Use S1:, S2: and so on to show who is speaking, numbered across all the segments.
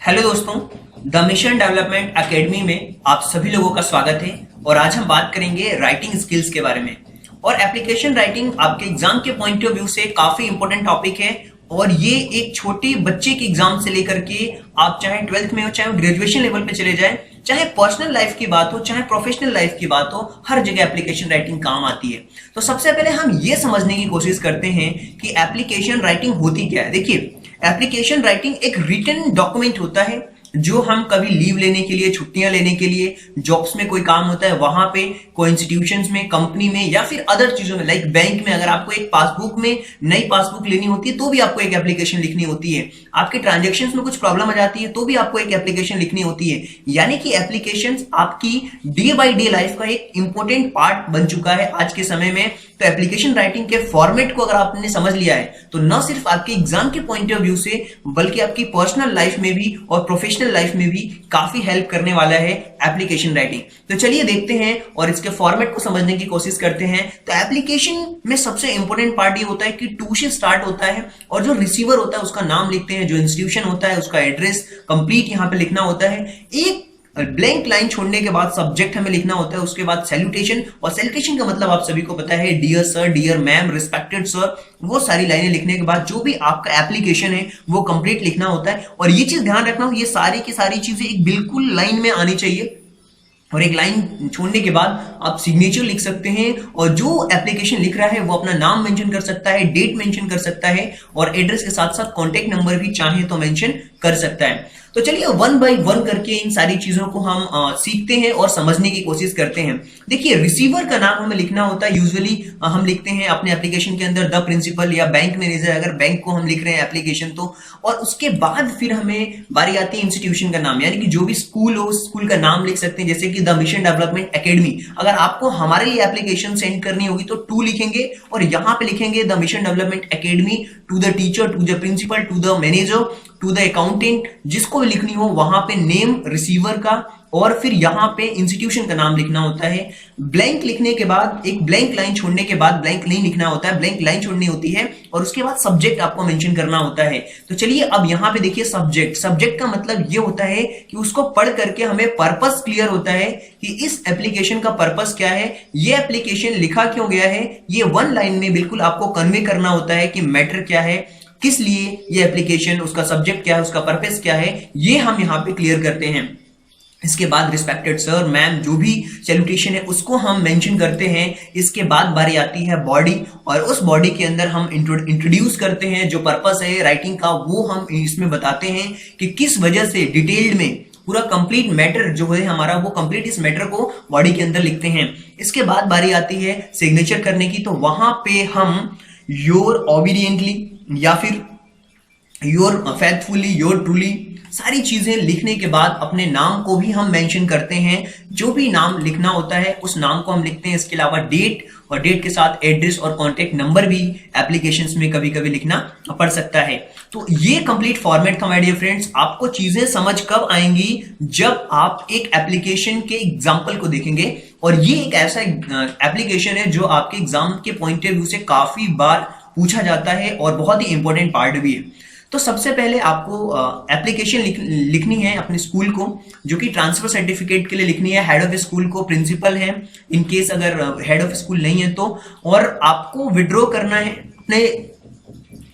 S1: Hello दोस्तों, the mission development academy में आप सभी लोगों का स्वागत है। और आज हम बात करेंगे राइटिंग स्किल्स के बारे में। और एप्लीकेशन राइटिंग आपके एग्जाम के पॉइंट ऑफ व्यू से काफी इंपॉर्टेंट टॉपिक है। और ये एक छोटे बच्चे के एग्जाम से लेकर के आप चाहे 12th में हो, चाहे ग्रेजुएशन लेवल पे चले जाए, चाहे पर्सनल लाइफ की बात हो, चाहे प्रोफेशनल लाइफ की बात हो, हर जगह एप्लीकेशन राइटिंग काम आती है। तो सबसे पहले हम ये समझने की कोशिश करते हैं कि एप्लीकेशन राइटिंग होती क्या है। देखिए, एप्लीकेशन राइटिंग एक रिटन डॉक्यूमेंट होता है जो हम कभी लीव लेने के लिए, छुट्टियां लेने के लिए, जॉब्स में कोई काम होता है वहां पे, कोई इंस्टीट्यूशंस में, कंपनी में, या फिर अदर चीजों में, लाइक बैंक में अगर आपको एक पासबुक में नई पासबुक लेनी होती है तो भी आपको एक एप्लीकेशन लिखनी होती है। आपके ट्रांजेक्शन्स में कुछ प्रॉब्लम आ जाती है तो भी आपको एक एप्लीकेशन लिखनी होती है। यानी कि एप्लीकेशंस आपकी डे बाय डे लाइफ का एक इंपॉर्टेंट पार्ट बन चुका है आज के समय में। तो एप्लीकेशन राइटिंग के फॉर्मेट को अगर आपने समझ लिया है तो न सिर्फ आपके एग्जाम के पॉइंट ऑफ व्यू से बल्कि आपकी पर्सनल लाइफ में भी और प्रोफेशनल लाइफ में भी काफी हेल्प करने वाला है एप्लीकेशन राइटिंग। तो चलिए देखते हैं और इसके फॉर्मेट को समझने की कोशिश करते हैं। तो एप्लीकेशन में सबसे इंपॉर्टेंट पार्ट ये होता है कि टू से स्टार्ट होता है और जो रिसीवर होता है उसका नाम लिखते हैं, जो इंस्टीट्यूशन होता है उसका एड्रेस कंप्लीट यहाँ पे लिखना होता है। एक ब्लैंक लाइन छोड़ने के बाद सब्जेक्ट हमें लिखना होता है, उसके बाद सैल्यूटेशन, और सैल्यूटेशन का मतलब आप सभी को पता है, dear sir, dear ma'am, respected sir. वो सारी लाइनें लिखने के बाद जो भी आपका एप्लीकेशन है वो कंप्लीट लिखना होता है। और ये चीज ध्यान रखना, ये सारी की सारी चीजें एक बिल्कुल लाइन में आनी चाहिए। और एक लाइन छोड़ने के बाद आप सिग्नेचर लिख सकते हैं, और जो एप्लीकेशन लिख रहा है वो अपना नाम मेंशन कर सकता है, डेट मेंशन कर सकता है, और एड्रेस के साथ साथ कॉन्टेक्ट नंबर भी चाहे तो मेंशन कर सकता है। तो चलिए वन बाय वन करके इन सारी चीजों को हम सीखते हैं और समझने की कोशिश करते हैं। देखिए, रिसीवर का नाम हमें लिखना होता है। यूजुअली हम लिखते हैं अपने एप्लीकेशन के अंदर द प्रिंसिपल, या बैंक मैनेजर अगर बैंक को हम लिख रहे हैं एप्लीकेशन तो। और उसके बाद फिर हमें बारी आती है इंस्टीट्यूशन का नाम, यानी कि जो भी स्कूल हो स्कूल का नाम लिख सकते हैं, जैसे कि द मिशन डेवलपमेंट एकेडमी। अगर आपको हमारे लिए एप्लीकेशन सेंड करनी होगी तो टू लिखेंगे और यहाँ पे लिखेंगे the mission development academy to the teacher, to the principal, to the manager, to the accountant, जिसको भी लिखनी हो वहां पे नेम रिसीवर का, और फिर यहाँ पे इंस्टीट्यूशन का नाम लिखना होता है। ब्लैंक लिखने के बाद, एक ब्लैंक लाइन छोड़ने के बाद, ब्लैंक नहीं लिखना होता है, ब्लैंक लाइन छोड़नी होती है, और उसके बाद सब्जेक्ट आपको मेंशन करना होता है। तो चलिए अब यहाँ पे देखिए, सब्जेक्ट का मतलब ये होता है कि उसको पढ़ करके हमें पर्पस क्लियर होता है कि इस एप्लीकेशन का पर्पस क्या है, ये एप्लीकेशन लिखा क्यों गया है। ये वन लाइन में बिल्कुल आपको कन्वे करना होता है कि मैटर क्या है, किस लिए ये एप्लीकेशन, उसका सब्जेक्ट क्या है, उसका पर्पस क्या है, ये हम यहाँ पे क्लियर करते हैं। इसके बाद रिस्पेक्टेड सर, मैम, जो भी सैल्यूटेशन है उसको हम मेंशन करते हैं। इसके बाद बारी आती है बॉडी, और उस बॉडी के अंदर हम इंट्रोड्यूस करते हैं जो पर्पस है राइटिंग का, वो हम इसमें बताते हैं कि किस वजह से, डिटेल्ड में पूरा कंप्लीट मैटर जो है हमारा, वो कंप्लीट इस मैटर को बॉडी के अंदर लिखते हैं। इसके बाद बारी आती है सिग्नेचर करने की, तो वहां पे हम योर ओबीडियंटली या फिर योर फेथफुली, योर ट्रूली, सारी चीजें लिखने के बाद अपने नाम को भी हम मेंशन करते हैं। जो भी नाम लिखना होता है उस नाम को हम लिखते हैं। इसके अलावा डेट, और डेट के साथ एड्रेस और कॉन्टेक्ट नंबर भी एप्लीकेशंस में कभी कभी लिखना पड़ सकता है। तो ये कंप्लीट फॉर्मेट था माय डियर फ्रेंड्स। आपको चीजें समझ कब आएंगी, जब आप एक एप्लीकेशन के एग्जाम्पल को देखेंगे। और ये एक ऐसा एप्लीकेशन है जो आपके एग्जाम के पॉइंट ऑफ व्यू से काफी बार पूछा जाता है और बहुत ही इंपॉर्टेंट पार्ट भी है। तो सबसे पहले आपको एप्लीकेशन लिखनी है अपने स्कूल को, जो कि ट्रांसफर सर्टिफिकेट के लिए लिखनी है। हेड ऑफ स्कूल को प्रिंसिपल है, इन केस अगर हेड ऑफ स्कूल नहीं है तो। और आपको विड्रॉ करना है अपने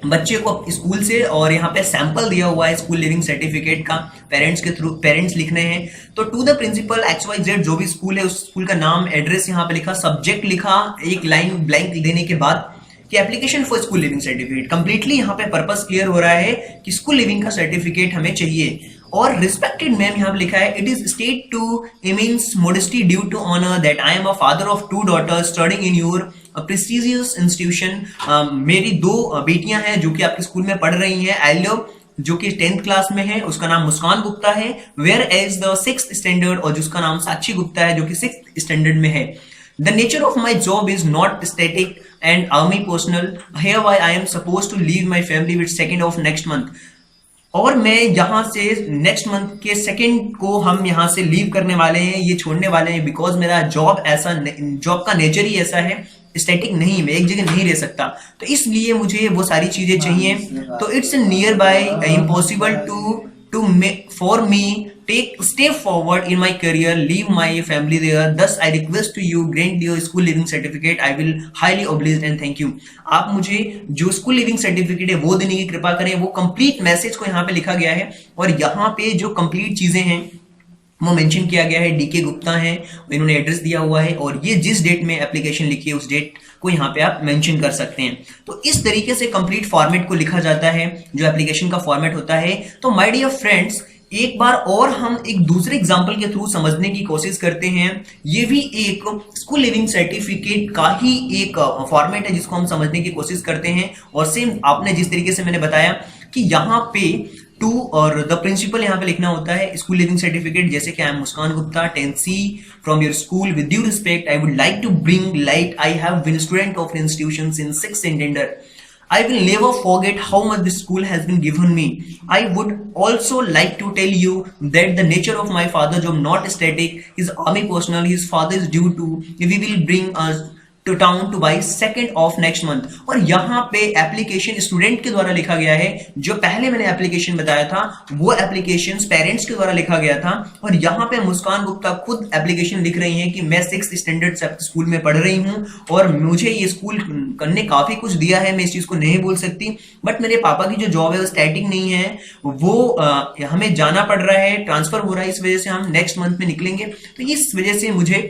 S1: बच्चे को स्कूल से, और यहाँ पे सैंपल दिया हुआ है स्कूल लिविंग सर्टिफिकेट का, पेरेंट्स के थ्रू, पेरेंट्स लिखने हैं। तो टू द प्रिंसिपल XYZ, जो भी स्कूल है उस स्कूल का नाम, एड्रेस यहाँ पे लिखा, सब्जेक्ट लिखा, एक लाइन ब्लैंक देने के बाद कि application for school leaving certificate. Completely यहाँ पे पर्पस क्लियर हो रहा है कि स्कूल लिविंग का सर्टिफिकेट हमें चाहिए। और रिस्पेक्टेड मैम यहाँ पे लिखा है, it is state to immense modesty due to honour that I am a father of 2 daughters studying in your prestigious institution. मेरी 2 बेटियां हैं जो कि आपके स्कूल में पढ़ रही हैं। एल्यो, जो कि 10th क्लास में है, उसका नाम मुस्कान गुप्ता है, where as the 6th standard, और जिसका नाम साक्षी गुप्ता है जो कि 6th स्टैंडर्ड में है। The nature of my job is not static and personal. Hereby I am supposed to leave my family with 2nd of next month. और मैं यहाँ से नेक्स्ट मंथ के 2nd को हम यहाँ से लीव करने वाले हैं, ये छोड़ने वाले हैं, बिकॉज मेरा जॉब का नेचर ही ऐसा है, स्टैटिक नहीं, मैं एक जगह नहीं रह सकता, तो इसलिए मुझे वो सारी चीजें चाहिए। तो it's near by impossible to for me take step forward in my career, leave my family there. Thus I request to you grant your school living certificate. I will highly obliged and thank you. आप मुझे जो school leaving certificate है वो देने की कृपा करें। वो कंप्लीट मैसेज को यहाँ पे लिखा गया है और यहाँ पे जो कंप्लीट चीजें हैं वो मेंशन किया गया है। डीके गुप्ता है, इन्होंने एड्रेस दिया हुआ है और ये जिस डेट में एप्लीकेशन लिखी है उस डेट को यहाँ पे आप मेंशन कर सकते हैं। तो इस तरीके से कंप्लीट फॉर्मेट को लिखा जाता है जो एप्लीकेशन का फॉर्मेट होता है। तो माय डियर फ्रेंड्स, एक बार और हम एक दूसरे एग्जाम्पल के थ्रू समझने की कोशिश करते हैं। ये भी एक स्कूल लिविंग सर्टिफिकेट का ही एक फॉर्मेट है जिसको हम समझने की कोशिश करते हैं। और सेम आपने जिस तरीके से मैंने बताया कि यहाँ पे टू और द प्रिंसिपल यहाँ पे लिखना होता है स्कूल लिविंग सर्टिफिकेट, जैसे कि I am Muskan Gupta 10C from your school. With due respect I would like to bring light I have been student of institution in 6th standard. I will never forget how much this school has been given me. I would also like to tell you that the nature of my father job not static. His army personnel, his father is due to. We will bring us to town to by 2nd of next month. और यहाँ पे application student के द्वारा लिखा गया है। जो पहले मैंने एप्लीकेशन बताया था वो एप्लीकेशन पेरेंट्स के द्वारा लिखा गया था और यहाँ पे मुस्कान गुप्ता खुद एप्लीकेशन लिख रही हैं कि मैं 6th standard स्कूल में पढ़ रही हूँ और मुझे ये स्कूल करने काफी कुछ दिया है, मैं इस चीज को नहीं बोल सकती, बट मेरे पापा की जो जॉब है वो स्टैटिक नहीं है, वो हमें जाना पड़ रहा है, ट्रांसफर हो रहा है, इस वजह से हम नेक्स्ट मंथ में निकलेंगे। तो इस वजह से मुझे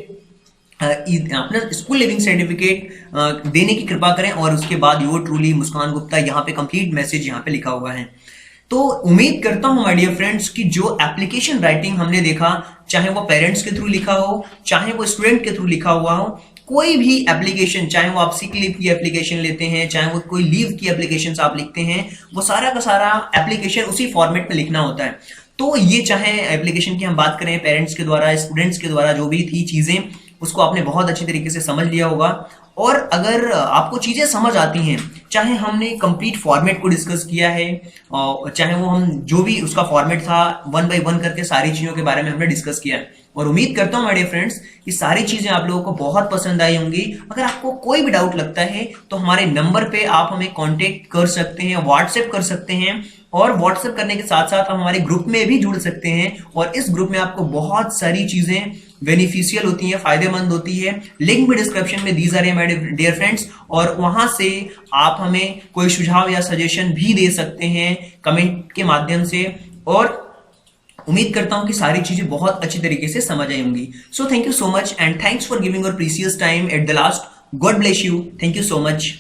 S1: अपना स्कूल लिविंग सर्टिफिकेट देने की कृपा करें। और उसके बाद योर ट्रूली मुस्कान गुप्ता, यहाँ पे कंप्लीट मैसेज यहाँ पे लिखा हुआ है। तो उम्मीद करता हूं माय डियर फ्रेंड्स कि जो एप्लीकेशन राइटिंग हमने देखा, चाहे वो पेरेंट्स के थ्रू लिखा हो, चाहे वो स्टूडेंट के थ्रू लिखा हुआ हो, कोई भी एप्लीकेशन, चाहे वो आप सिक लीव की एप्लीकेशन लेते हैं, चाहे वो कोई लीव की एप्लीकेशन आप लिखते हैं, वो सारा का सारा एप्लीकेशन उसी फॉर्मेट में लिखना होता है। तो ये चाहे एप्लीकेशन की हम बात करें पेरेंट्स के द्वारा, स्टूडेंट्स के द्वारा, जो भी थी चीजें उसको आपने बहुत अच्छी तरीके से समझ लिया होगा। और अगर आपको चीजें समझ आती हैं, चाहे हमने कंप्लीट फॉर्मेट को डिस्कस किया है और चाहे वो हम जो भी उसका फॉर्मेट था 1 by 1 करके सारी चीजों के बारे में हमने डिस्कस किया है, और उम्मीद करता हूं माय डियर फ्रेंड्स ये सारी चीजें आप लोगों को बहुत पसंद आई होंगी। अगर आपको कोई भी डाउट लगता है तो हमारे नंबर पे आप हमें कांटेक्ट कर सकते हैं, व्हाट्सएप कर सकते हैं, और व्हाट्सएप करने के साथ साथ आप हमारे ग्रुप में भी जुड़ सकते हैं। और इस ग्रुप में आपको बहुत सारी चीजें बेनिफिशियल होती है, फायदेमंद होती है। लिंक भी डिस्क्रिप्शन में दी जा रही है माय डियर फ्रेंड्स, और वहां से आप हमें कोई सुझाव या सजेशन भी दे सकते हैं कमेंट के माध्यम से। और उम्मीद करता हूं कि सारी चीजें बहुत अच्छी तरीके से समझ आई होंगी। So thank you so much and thanks for giving your precious time at the last. God bless you. Thank you so much.